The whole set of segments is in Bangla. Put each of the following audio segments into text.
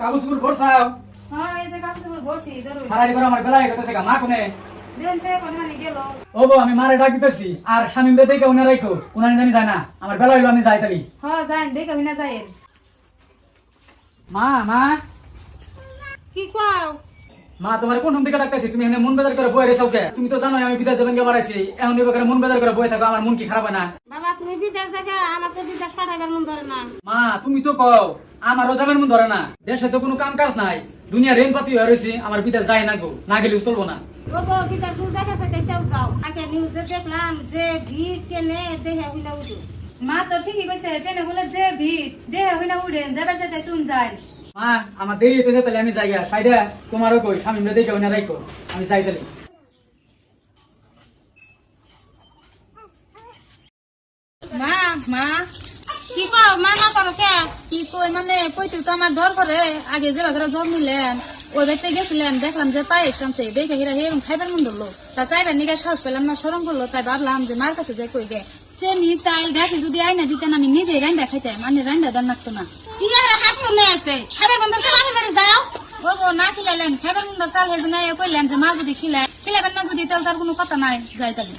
কাগজপুর বর্ষাও হ্যাঁ এই যে কাগজপুর বসি ধরো হারারি করে আমার বেলায় গেছে মা কোনে দেন সে কোন মানে গেল ও বউ আমি মারে ডাক দিতেছি আর শামিম বে দেখে উনি রাখো উনানি জানি যায় না আমার বেলা হইলো আমি যাই তালি হ্যাঁ যাই দেখে বিনা যাই মা মা কি কও মা তোমার কোন থেকে ডাকতেছি তুমি এখানে মন বেজার করে বয়ে রেছাও কে তুমি তো জানো আমি বিদেশ যাবেন কে বাড়াইছি এখন এই মন বেজার করে বয়ে থাকো আমার মন কি খারাপ হয় না বাবা তুমি বিদেশ থেকে আমাকে বিদেশ পাঠাইবার মন ধরে না মা তুমি তো কও আমারও যাবেন মন ধরে না দেশে তো কোনো কাম কাজ নাই দুনিয়া রেল পাতি হয়ে রয়েছে আমার বিদেশ যায় না গো না গেলেও চলবো না ও গো বিদেশ তুমি দেখা সাথে যাও যাও আগে নিউজে দেখলাম যে ভিড় টেনে দেহে হইনা উঠে মা তো ঠিকই কইছে টেনে বলে যে ভিড় দেহে হইনা উঠে যাবার সাথে শুন যায় মা আমার দেরি হইতেছে তাহলে আমি যাই সাইডে তোমারও কই শামিম বে দেখে উনি রাখো আমি যাই তালি মা মা কি কও মা না করো কে কি কই মানে কইতে তো আমার ডর করে আগে যে ঘরে জব নিলেন ওই ব্যক্তি গেছিলেন দেখলাম যে পায়েস আনছে দেখে হিরা হেরম খাইবার মন ধরলো তা চাইবার নিগে সাহস পেলাম না সরম করলো তাই ভাবলাম যে মার কাছে যাই কই গে চেনি চাইল ডাকি যদি আইনা দিতেন আমি নিজে রান্না খাইতাম মানে রান্না দান লাগতো না কি আর হাস করলে আছে খাবার বন্ধ সে বাড়ি বাড়ি যাও ও না খিলাইলেন খাবার বন্ধ চাল হয়েছে না কইলেন যে মা যদি খিলাইবেন না যদি তাহলে তার কোনো কথা নাই যাই তাহলে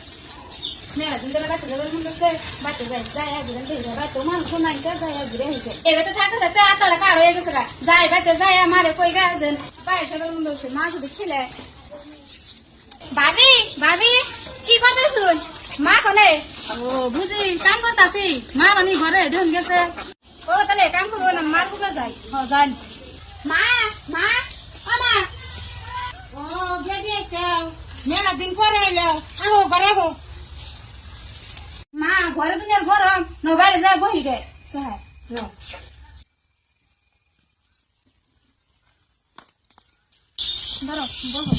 ভাবি ভাবি কি করতেছুন মা কনে ও বুঝি কাম করতেছি মা মানে ঘরে দেখুন গেছে ও তাহলে কাম করবো না মার কোথায় যাই যাই মা মা ও মা ও বেরিয়েছে মেলা দিন পরে এলো আহো ঘরে আহো মা ঘরে দুনিয়ার গরম নো বাইরে যায় বহি গে সাহেব নো ধরো বলো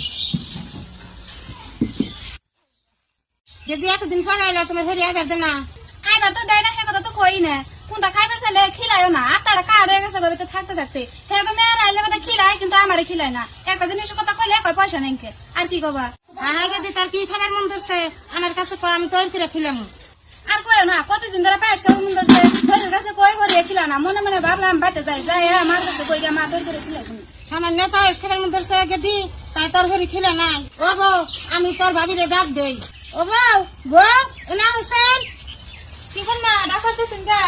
যদি এতদিন পরে এলো তোমার ঘরে আগার দে না খাইবার তো দেয় না সে কথা তো কই না কোনটা খাইবার চাইলে খিলাইও না আর তারা কার হয়ে গেছে গবে থাকতে থাকতে হ্যাঁ গো মেয়ের আইলে কথা খিলাই কিন্তু আমারে খিলাই না একটা জিনিসের কথা কইলে কয় পয়সা নেই আর কি কবা আগে দি তার কি খাবার মন ধরছে আমার কাছে কয় আমি তৈরি করে খিলাম আর কই না কতদিন ধরে পায়েস খাবার মন ধরছে তোর কাছে কই করে খিলা না মনে মনে ভাবলাম বাইতে যাই যাই আমার কাছে কই মা তৈরি করে খিলাই আমার নে পায়েস খাবার মন ধরছে আগে দি তাই তোর ঘরে খিলা নাই ও বউ আমি তোর ভাবিরে ডাক দেই ও বউ বউ এনা হোসেন কি করমা ডাকতে শুনবা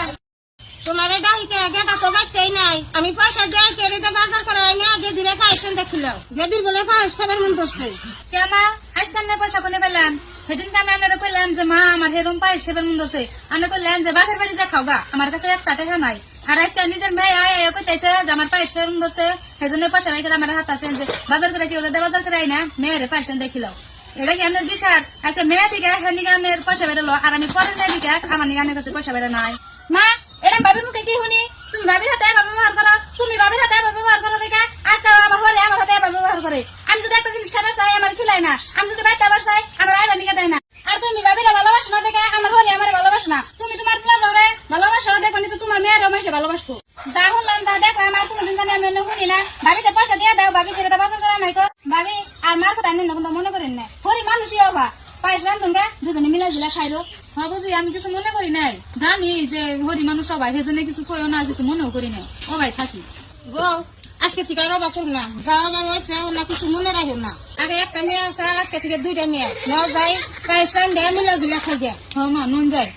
তোমার ডাইতে গেটা তো বাচ্চাই নাই আমি পয়সা দেই কেড়ে তো বাজার করে আইনা আগে দিলে পায়েস দেখিলো গেদির বলে পায়েস খাবার মন ধরছে কে মা আজকাল না পয়সা কোনে পেলাম সেদিন আমি আপনারা কইলাম যে মা আমার হেরম পায়েস খাবার মন ধরছে আপনি কইলেন যে বাপের বাড়ি যা খাও গা আমার কাছে একটা টাকা নাই আর আজকে নিজের মেয়ে আয় কইতেছে যে আমার পায়েস খাবার মন ধরছে সেজন্য পয়সা রাখে আমার হাত আছে যে বাজার করে কেউ বাজার করে আইনা মেয়ের পায়েস দেখিলো এটা কি আপনার বিচার আচ্ছা মেয়ে দিকে নিগানের পয়সা বেরোলো আর আমি পরের মেয়ে দিকে আমার নিগানের কাছে পয়সা বেরো নাই মা এটা বাবির মুখে কি শুনি তুমি বাবির হাতে এভাবে ব্যবহার করো তুমি বাবির হাতে এভাবে ব্যবহার করো দেখে আজকে আমার হলে আমার হাতে এভাবে ব্যবহার করে আমি যদি একটা জিনিস খাবার চাই আমার খিলাই না আমি যদি বাইতে আবার চাই আমার আইবার নিকে দেয় না আর তুমি বাবিরা ভালোবাসো না দেখে আমার হলে আমার ভালোবাসো না তুমি তোমার ফুলারে ভালোবাসো দেখো কিন্তু তোমার মেয়ের রমেশে ভালোবাসো যা শুনলাম যা দেখলাম আর কোনোদিন জানি আমি শুনি না ভাবিতে পয়সা দিয়ে দাও ভাবি করে বাজার করা নাই তো ভাবি আর মার কথা আনি না কিন্তু মনে করেন না হরি মানুষই হবা পায়েস রান্ধুন গা দুজনে মিলা জিলা খাইলো হ্যাঁ বুঝি আমি কিছু মনে করি নাই জানি যে হরি মানুষ সবাই সেজন্য কিছু কইও না কিছু মনেও করি নাই সবাই থাকি গো আজকে থেকে রবা করুন না যা আমার হয়েছে না কিছু মনে রাখো না আগে একটা মেয়ে আছে আজকে থেকে দুইটা মেয়ে ন যাই পায়েস রান্ধে মিলা জিলা খাই গে হ্যাঁ মা নুন যায়